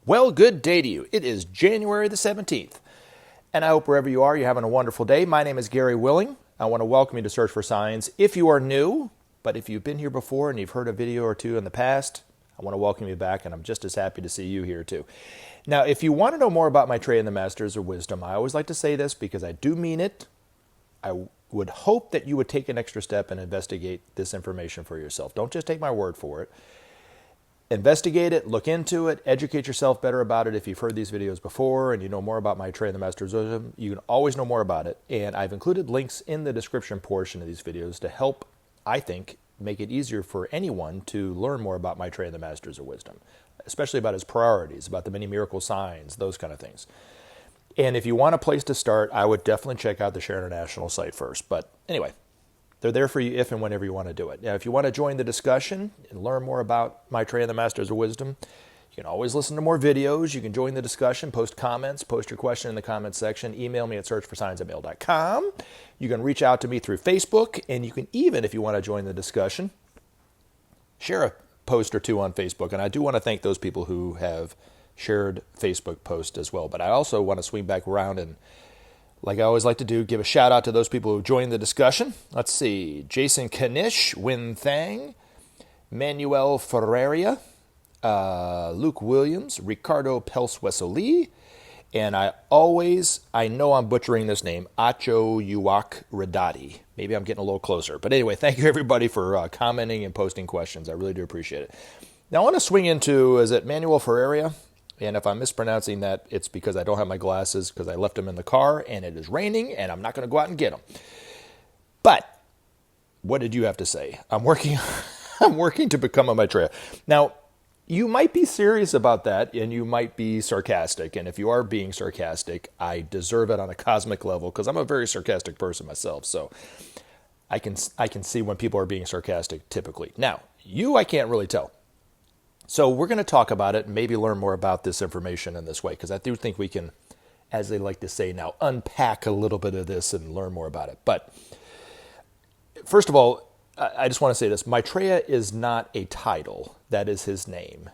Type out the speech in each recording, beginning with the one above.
Well, good day to you. It is January the 17th, and I hope wherever you are, you're having a wonderful day. My name is Gary Willing. I want to welcome you to Search for Signs. If you are new, but if you've been here before and you've heard a video or two in the past, I want to welcome you back, and I'm just as happy to see you here too. Now, if you want to know more about Maitreya and the Masters of Wisdom, I always like to say this because I do mean it. I would hope that you would take an extra step and investigate this information for yourself. Don't just take my word for it. Investigate it, look into it, educate yourself better about it. If you've heard these videos before and you know more about Maitreya and the Masters of Wisdom, you can always know more about it. And I've included links in the description portion of these videos to help, I think, make it easier for anyone to learn more about Maitreya and the Masters of Wisdom, especially about his priorities, about the many miracle signs, those kind of things. And if you want a place to start, I would definitely check out the Share International site first. But anyway, they're there for you if and whenever you want to do it. Now, if you want to join the discussion and learn more about Maitreya and the Masters of Wisdom, you can always listen to more videos. You can join the discussion, post comments, post your question in the comments section. Email me at searchforsigns@mail.com. You can reach out to me through Facebook, and you can even, if you want to join the discussion, share a post or two on Facebook. And I do want to thank those people who have shared Facebook posts as well. But I also want to swing back around and, like I always like to do, give a shout out to those people who joined the discussion. Let's see. Jason Kanish, Win Thang, Manuel Ferreira, Luke Williams, Ricardo Pelswesoli, and I know I'm butchering this name, Acho Uwak Radati. Maybe I'm getting a little closer. But anyway, thank you everybody for commenting and posting questions. I really do appreciate it. Now I want to swing into, is it Manuel Ferreira? And if I'm mispronouncing that, it's because I don't have my glasses because I left them in the car and it is raining and I'm not going to go out and get them. But what did you have to say? I'm working to become a Maitreya. Now, you might be serious about that and you might be sarcastic. And if you are being sarcastic, I deserve it on a cosmic level because I'm a very sarcastic person myself. So I can see when people are being sarcastic typically. Now, I can't really tell. So we're going to talk about it and maybe learn more about this information in this way, because I do think we can, as they like to say now, unpack a little bit of this and learn more about it. But first of all, I just want to say this. Maitreya is not a title. That is his name.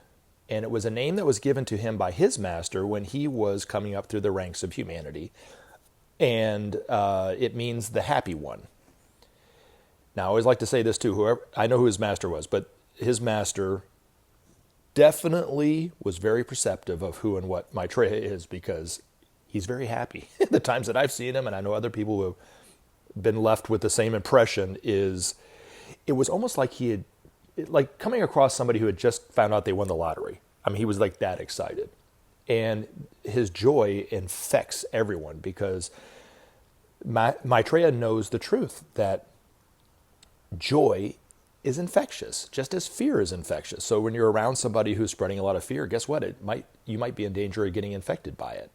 And it was a name that was given to him by his master when he was coming up through the ranks of humanity. And it means the happy one. Now, I always like to say this too. I know who his master was, but his master definitely was very perceptive of who and what Maitreya is, because he's very happy. The times that I've seen him, and I know other people who have been left with the same impression, is it was almost like he had, like coming across somebody who had just found out they won the lottery. I mean, he was like that excited. And his joy infects everyone because Maitreya knows the truth that joy is infectious, just as fear is infectious. So when you're around somebody who's spreading a lot of fear, guess what? You might be in danger of getting infected by it.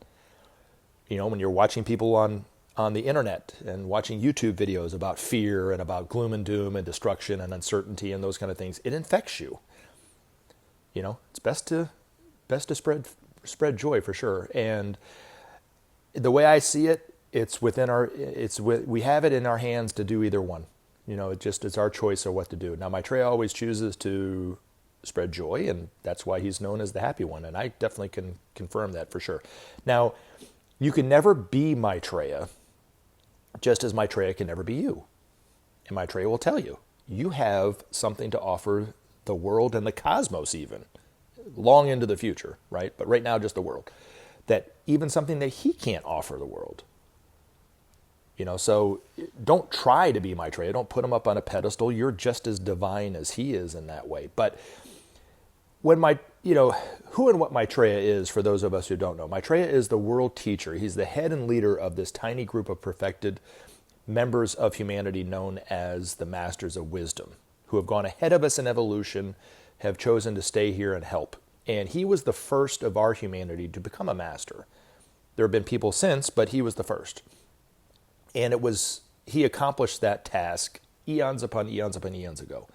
You know, when you're watching people on the internet and watching YouTube videos about fear and about gloom and doom and destruction and uncertainty and those kind of things, it infects you. You know, it's best to spread joy for sure. And the way I see it, we have it in our hands to do either one. You know, it's our choice of what to do. Now, Maitreya always chooses to spread joy, and that's why he's known as the happy one. And I definitely can confirm that for sure. Now, you can never be Maitreya, just as Maitreya can never be you. And Maitreya will tell you, you have something to offer the world and the cosmos even, long into the future, right? But right now, just the world. That even something that he can't offer the world. You know, so don't try to be Maitreya. Don't put him up on a pedestal. You're just as divine as he is in that way. But who and what Maitreya is, for those of us who don't know, Maitreya is the world teacher. He's the head and leader of this tiny group of perfected members of humanity known as the Masters of Wisdom, who have gone ahead of us in evolution, have chosen to stay here and help. And he was the first of our humanity to become a master. There have been people since, but he was the first. And he accomplished that task eons upon eons upon eons ago.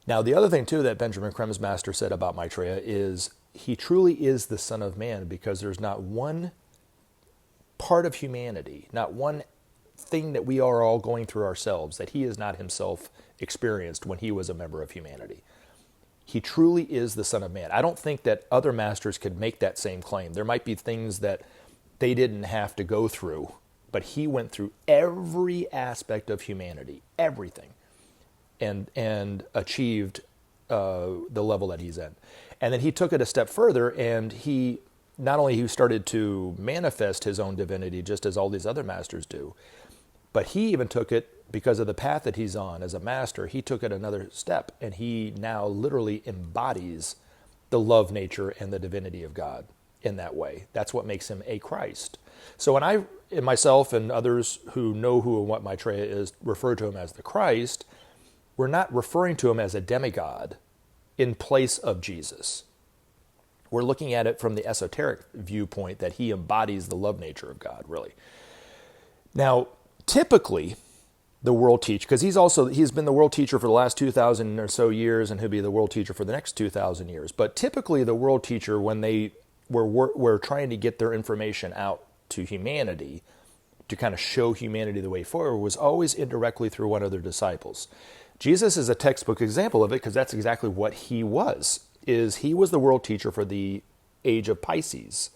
Now, the other thing, too, that Benjamin Creme's master said about Maitreya is he truly is the Son of Man, because there's not one part of humanity, not one thing that we are all going through ourselves that he has not himself experienced when he was a member of humanity. He truly is the Son of Man. I don't think that other masters could make that same claim. There might be things that they didn't have to go through, but he went through every aspect of humanity, everything, and achieved the level that he's in. And then he took it a step further, and he not only he started to manifest his own divinity just as all these other masters do, but he even took it, because of the path that he's on as a master, he took it another step, and he now literally embodies the love nature and the divinity of God in that way. That's what makes him a Christ. So when I, and myself and others who know who and what Maitreya is, refer to him as the Christ, we're not referring to him as a demigod in place of Jesus. We're looking at it from the esoteric viewpoint that he embodies the love nature of God, really. Now, typically, the world teacher, because he's been the world teacher for the last 2,000 or so years, and he'll be the world teacher for the next 2,000 years. But typically, the world teacher, when they were trying to get their information out to humanity, to kind of show humanity the way forward, was always indirectly through one of their disciples. Jesus is a textbook example of it, because that's exactly what he was. He was the world teacher for the age of Pisces.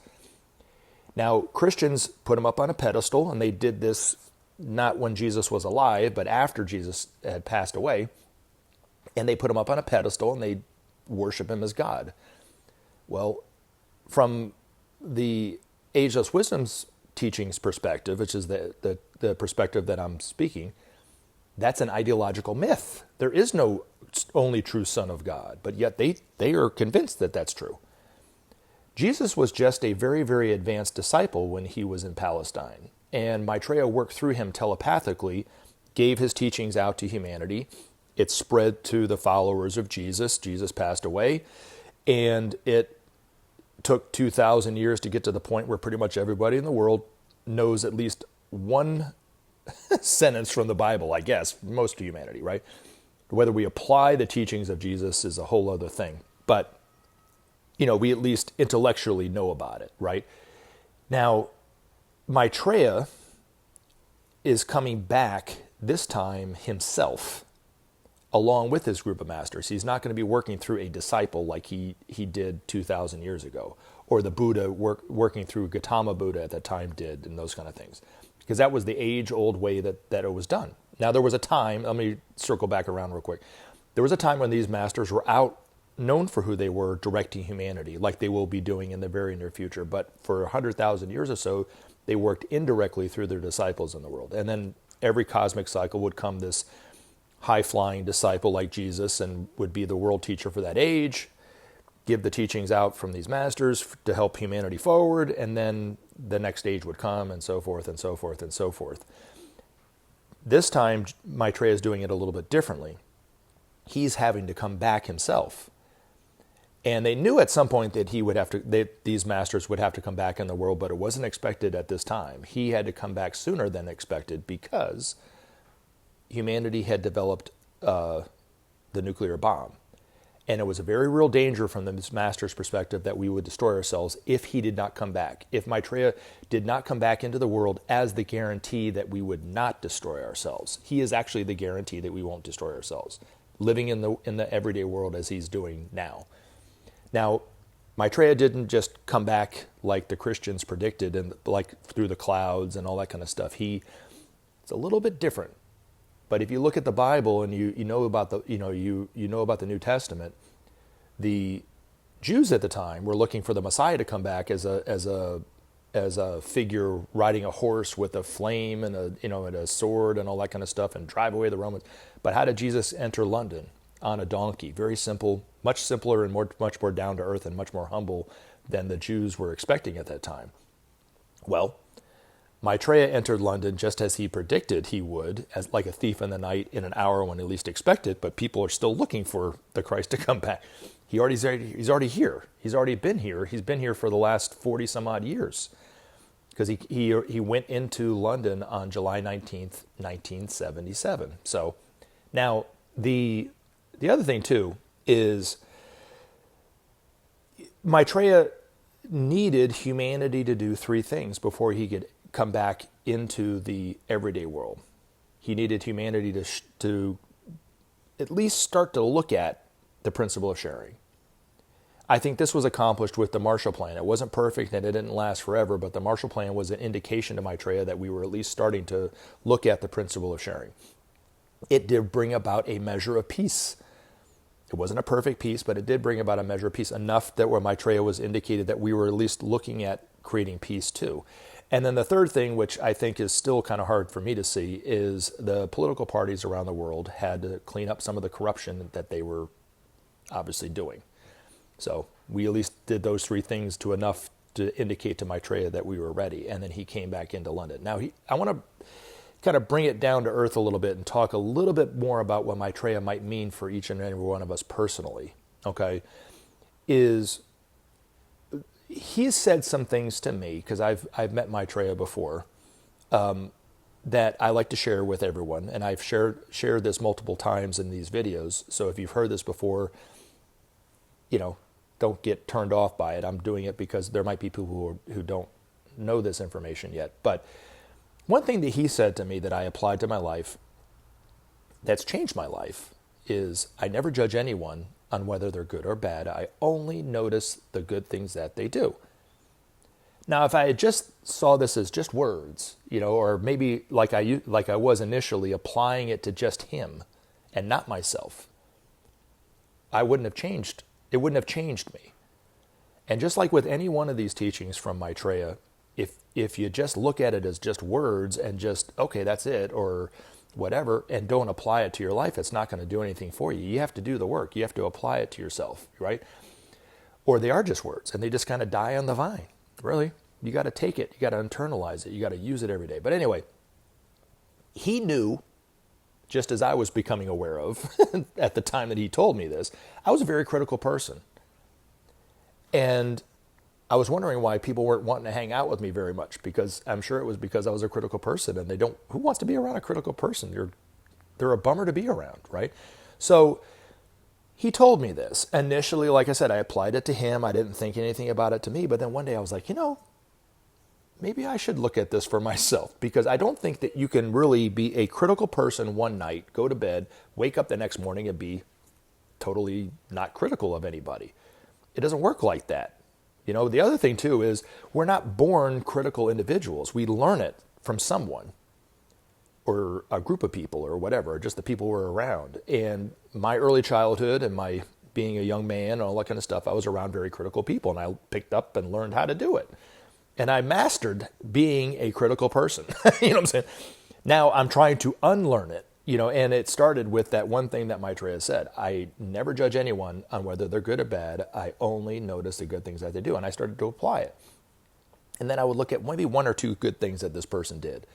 Now, Christians put him up on a pedestal, and they did this not when Jesus was alive, but after Jesus had passed away. And they put him up on a pedestal, and they worship him as God. Well, from the Ageless Wisdom Teachings perspective, which is the perspective that I'm speaking, that's an ideological myth. There is no only true Son of God, but yet they are convinced that that's true. Jesus was just a very, very advanced disciple when he was in Palestine, and Maitreya worked through him telepathically, gave his teachings out to humanity. It spread to the followers of Jesus. Jesus passed away, and it took 2,000 years to get to the point where pretty much everybody in the world knows at least one sentence from the Bible, I guess, most of humanity, right? Whether we apply the teachings of Jesus is a whole other thing. But, we at least intellectually know about it, right? Now, Maitreya is coming back this time himself, along with his group of masters. He's not going to be working through a disciple like he did 2,000 years ago, or the Buddha working through Gautama Buddha at that time did, and those kind of things. Because that was the age-old way that it was done. Now, there was a time, let me circle back around real quick. There was a time when these masters were known for who they were, directing humanity, like they will be doing in the very near future. But for 100,000 years or so, they worked indirectly through their disciples in the world. And then every cosmic cycle would come this high-flying disciple like Jesus, and would be the world teacher for that age, give the teachings out from these masters to help humanity forward, and then the next age would come, and so forth, and so forth, and so forth. This time, Maitreya is doing it a little bit differently. He's having to come back himself. And they knew at some point that these masters would have to come back in the world, but it wasn't expected at this time. He had to come back sooner than expected, because humanity had developed the nuclear bomb. And it was a very real danger from the master's perspective that we would destroy ourselves if he did not come back. If Maitreya did not come back into the world as the guarantee that we would not destroy ourselves. He is actually the guarantee that we won't destroy ourselves, living in the everyday world as he's doing now. Now, Maitreya didn't just come back like the Christians predicted, and like through the clouds and all that kind of stuff. It's a little bit different. But if you look at the Bible and you know about the New Testament, the Jews at the time were looking for the Messiah to come back as a figure riding a horse with a flame and a sword and all that kind of stuff, and drive away the Romans. But how did Jesus enter London? On a donkey. Very simple, much simpler, and much more down to earth, and much more humble than the Jews were expecting at that time. Well, Maitreya entered London just as he predicted he would, as like a thief in the night, in an hour when he least expected. But people are still looking for the Christ to come back. He's already here. He's already been here. He's been here for the last 40 some odd years, because he went into London on July 19th, 1977. So now the other thing too is Maitreya needed humanity to do three things before he could come back into the everyday world. He needed humanity to at least start to look at the principle of sharing. I think this was accomplished with the Marshall Plan. It wasn't perfect and it didn't last forever, but the Marshall Plan was an indication to Maitreya that we were at least starting to look at the principle of sharing. It did bring about a measure of peace. It wasn't a perfect peace, but it did bring about a measure of peace, enough that where Maitreya was indicated that we were at least looking at creating peace too. And then the third thing, which I think is still kind of hard for me to see, is the political parties around the world had to clean up some of the corruption that they were obviously doing. So we at least did those three things to enough to indicate to Maitreya that we were ready. And then he came back into London. Now, I want to kind of bring it down to earth a little bit and talk a little bit more about what Maitreya might mean for each and every one of us personally, okay? He's said some things to me, because I've met Maitreya before, that I like to share with everyone. And I've shared this multiple times in these videos. So if you've heard this before, don't get turned off by it. I'm doing it because there might be people who don't know this information yet. But one thing that he said to me that I applied to my life that's changed my life is I never judge anyone on whether they're good or bad. I only notice the good things that they do. Now, if I had just saw this as just words, or maybe like I was initially, applying it to just him and not myself, I wouldn't have changed. It wouldn't have changed me. And just like with any one of these teachings from Maitreya, if you just look at it as just words and just, okay, that's it, or whatever, and don't apply it to your life, it's not going to do anything for you. You have to do the work. You have to apply it to yourself, right? Or they are just words, and they just kind of die on the vine. Really, you got to take it. You got to internalize it. You got to use it every day. But anyway, he knew, just as I was becoming aware of at the time that he told me this, I was a very critical person. And I was wondering why people weren't wanting to hang out with me very much, because I'm sure it was because I was a critical person, and who wants to be around a critical person? They're a bummer to be around, right? So he told me this. Initially, like I said, I applied it to him. I didn't think anything about it to me. But then one day I was like, maybe I should look at this for myself, because I don't think that you can really be a critical person one night, go to bed, wake up the next morning and be totally not critical of anybody. It doesn't work like that. The other thing too is we're not born critical individuals. We learn it from someone or a group of people or whatever, just the people we're around. And my early childhood and my being a young man and all that kind of stuff, I was around very critical people, and I picked up and learned how to do it. And I mastered being a critical person. You know what I'm saying? Now I'm trying to unlearn it, and it started with that one thing that Maitreya said. I never judge anyone on whether they're good or bad. I only notice the good things that they do. And I started to apply it. And then I would look at maybe one or two good things that this person did.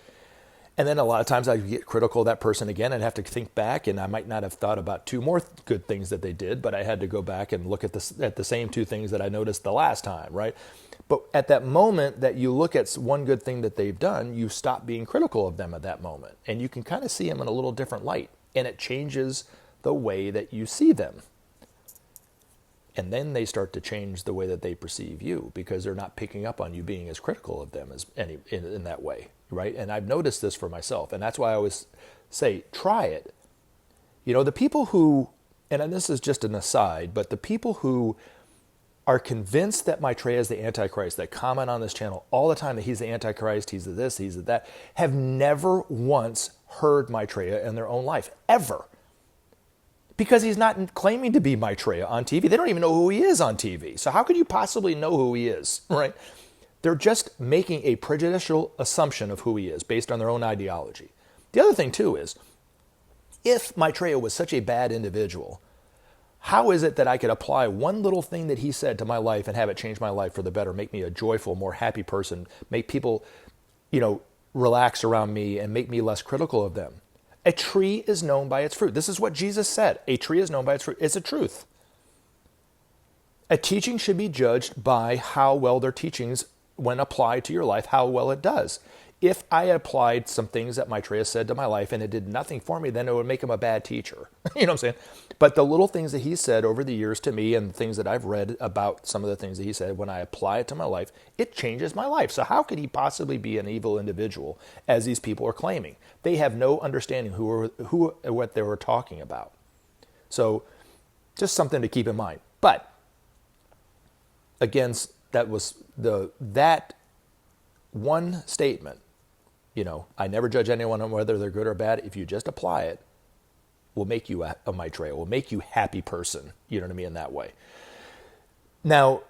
And then a lot of times I would get critical of that person again and have to think back, and I might not have thought about two more good things that they did, but I had to go back and look at the same two things that I noticed the last time, right? But at that moment that you look at one good thing that they've done, you stop being critical of them at that moment. And you can kind of see them in a little different light. And it changes the way that you see them. And then they start to change the way that they perceive you, because they're not picking up on you being as critical of them as in that way, right? And I've noticed this for myself. And that's why I always say, try it. The people who, and this is just an aside, but the people who are convinced that Maitreya is the Antichrist, that comment on this channel all the time that he's the Antichrist, he's the this, he's the that, have never once heard Maitreya in their own life, ever. Because he's not claiming to be Maitreya on TV. They don't even know who he is on TV. So how could you possibly know who he is, right? They're just making a prejudicial assumption of who he is based on their own ideology. The other thing, too, is if Maitreya was such a bad individual, how is it that I could apply one little thing that he said to my life and have it change my life for the better, make me a joyful, more happy person, make people, relax around me and make me less critical of them? A tree is known by its fruit. This is what Jesus said. A tree is known by its fruit. It's a truth. A teaching should be judged by how well their teachings, when applied to your life, how well it does. If I had applied some things that Maitreya said to my life and it did nothing for me, then it would make him a bad teacher. You know what I'm saying? But the little things that he said over the years to me, and the things that I've read about some of the things that he said, when I apply it to my life, it changes my life. So how could he possibly be an evil individual, as these people are claiming? They have no understanding what they were talking about. So Just something to keep in mind. But again, that was that one statement, I never judge anyone on whether they're good or bad. If you just apply it, will make you a Maitreya, will make you a happy person, you know what I mean, in that way. Now,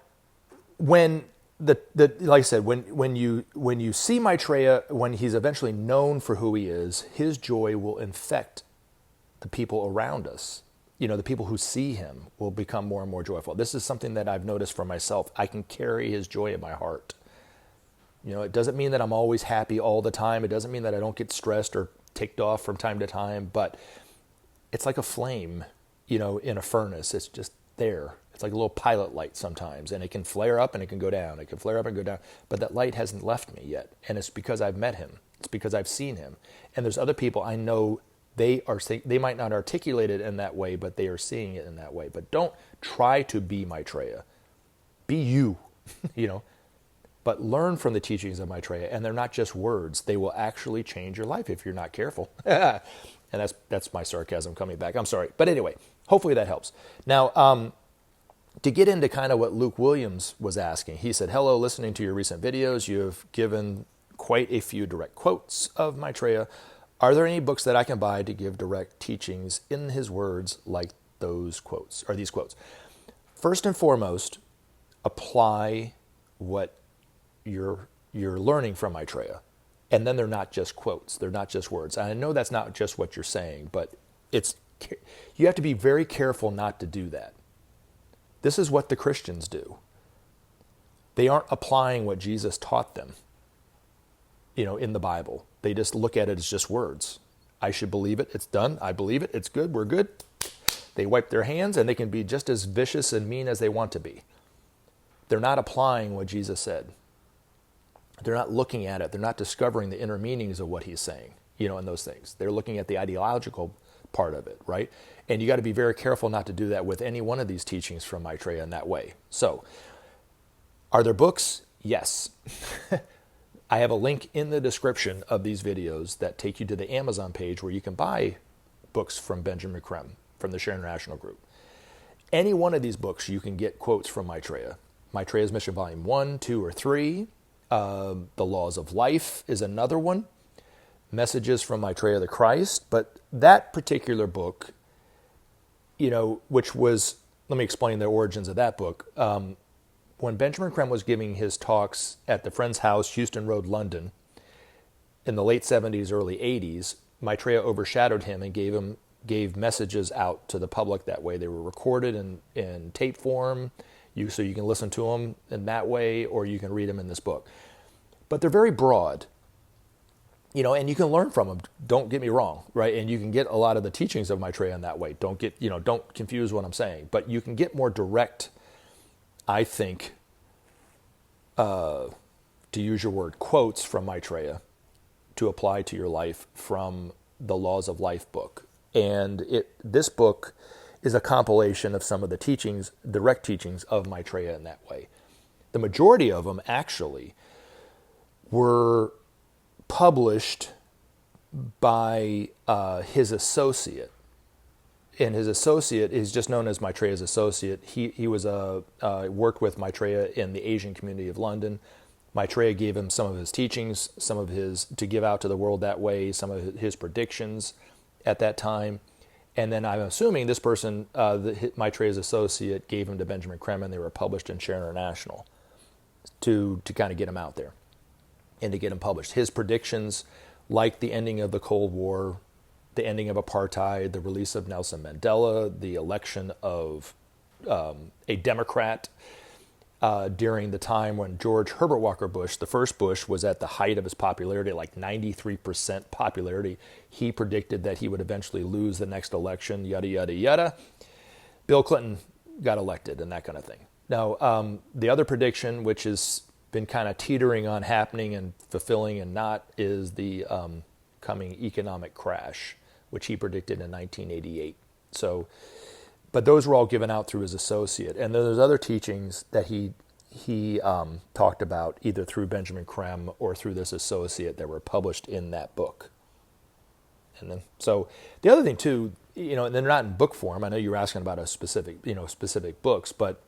when like I said, when you see Maitreya, when he's eventually known for who he is, his joy will infect the people around us. The people who see him will become more and more joyful. This is something that I've noticed for myself. I can carry his joy in my heart. It doesn't mean that I'm always happy all the time. It doesn't mean that I don't get stressed or ticked off from time to time, but it's like a flame, in a furnace. It's just there. It's like a little pilot light sometimes, and it can flare up and it can go down. It can flare up and go down, but that light hasn't left me yet. And it's because I've met him. It's because I've seen him. And there's other people I know, they might not articulate it in that way, but they are seeing it in that way. But don't try to be Maitreya. Be you, But learn from the teachings of Maitreya, and they're not just words. They will actually change your life if you're not careful. And that's my sarcasm coming back. I'm sorry. But anyway, hopefully that helps. Now, to get into kind of what Luke Williams was asking, he said, hello, listening to your recent videos, you have given quite a few direct quotes of Maitreya. Are there any books that I can buy to give direct teachings in his words like those quotes, or these quotes? First and foremost, apply what you're learning from Maitreya. And then they're not just quotes. They're not just words. And I know that's not just what you're saying, but you have to be very careful not to do that. This is what the Christians do. They aren't applying what Jesus taught them, in the Bible. They just look at it as just words. I should believe it. It's done. I believe it. It's good. We're good. They wipe their hands, and they can be just as vicious and mean as they want to be. They're not applying what Jesus said. They're not looking at it. They're not discovering the inner meanings of what he's saying, and those things. They're looking at the ideological part of it, right? And you got to be very careful not to do that with any one of these teachings from Maitreya in that way. So, are there books? Yes. I have a link in the description of these videos that take you to the Amazon page where you can buy books from Benjamin Creme, from the Share International Group. Any one of these books, you can get quotes from Maitreya. Maitreya's Mission Volume 1, 2, or 3. The Laws of Life is another one. Messages from Maitreya the Christ. But that particular book, which was, let me explain the origins of that book. When Benjamin Creme was giving his talks at the Friend's House, Houston Road, London, in the late 70s, early 80s, Maitreya overshadowed him and gave messages out to the public that way. They were recorded in tape form, so you can listen to them in that way, or you can read them in this book. But they're very broad, and you can learn from them. Don't get me wrong, right? And you can get a lot of the teachings of Maitreya in that way. Don't confuse what I'm saying. But you can get more direct, I think, to use your word, quotes from Maitreya to apply to your life from the Laws of Life book. And this book is a compilation of some of the teachings, direct teachings of Maitreya in that way. The majority of them actually were published by his associate. And his associate is just known as Maitreya's associate. He was worked with Maitreya in the Asian community of London. Maitreya gave him some of his teachings, to give out to the world that way, some of his predictions at that time. And then I'm assuming this person, Maitreya's associate, gave him to Benjamin Creme, and they were published in Share International to kind of get him out there and to get him published. His predictions, like the ending of the Cold War, the ending of apartheid, the release of Nelson Mandela, the election of a Democrat during the time when George Herbert Walker Bush, the first Bush, was at the height of his popularity, like 93% popularity. He predicted that he would eventually lose the next election, yada, yada, yada. Bill Clinton got elected and that kind of thing. Now, the other prediction, which has been kind of teetering on happening and fulfilling and not, is the coming economic crash, which he predicted in 1988. So, but those were all given out through his associate. And then there's other teachings that he talked about either through Benjamin Creme or through this associate that were published in that book. And then, so the other thing too, and they're not in book form. I know you were asking about a specific books, but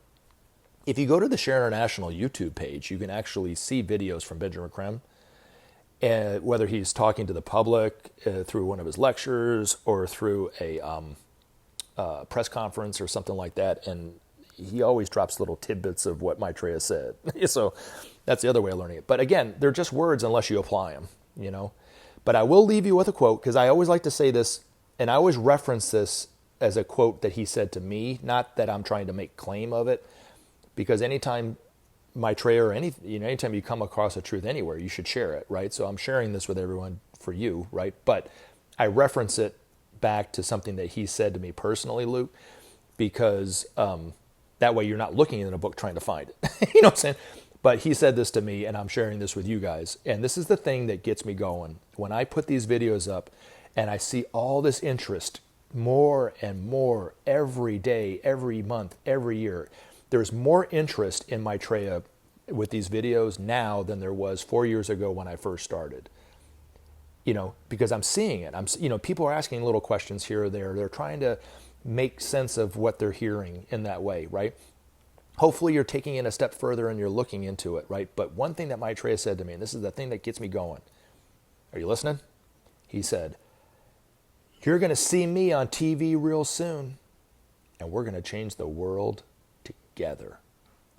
if you go to the Share International YouTube page, you can actually see videos from Benjamin Creme, whether he's talking to the public through one of his lectures or through a press conference or something like that, and he always drops little tidbits of what Maitreya said. So that's the other way of learning it. But again, they're just words unless you apply them, But I will leave you with a quote, because I always like to say this, and I always reference this as a quote that he said to me, not that I'm trying to make claim of it, because anytime Maitreya or anytime you come across a truth anywhere, you should share it, right? So I'm sharing this with everyone for you, right? But I reference it back to something that he said to me personally, Luke, because that way you're not looking in a book trying to find it. You know what I'm saying? But he said this to me, and I'm sharing this with you guys. And this is the thing that gets me going. When I put these videos up and I see all this interest, more and more, every day, every month, every year, there's more interest in Maitreya with these videos now than there was 4 years ago when I first started. Because I'm seeing it. People are asking little questions here or there. They're trying to make sense of what they're hearing in that way, right? Hopefully you're taking it a step further and you're looking into it, right? But one thing that Maitreya said to me, and this is the thing that gets me going. Are you listening? He said, "You're going to see me on TV real soon, and we're going to change the world together."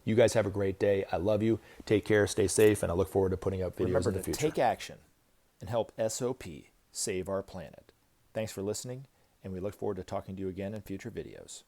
You guys have a great day. I love you. Take care. Stay safe. And I look forward to putting up videos in the future. Take action and help SOP save our planet. Thanks for listening, and we look forward to talking to you again in future videos.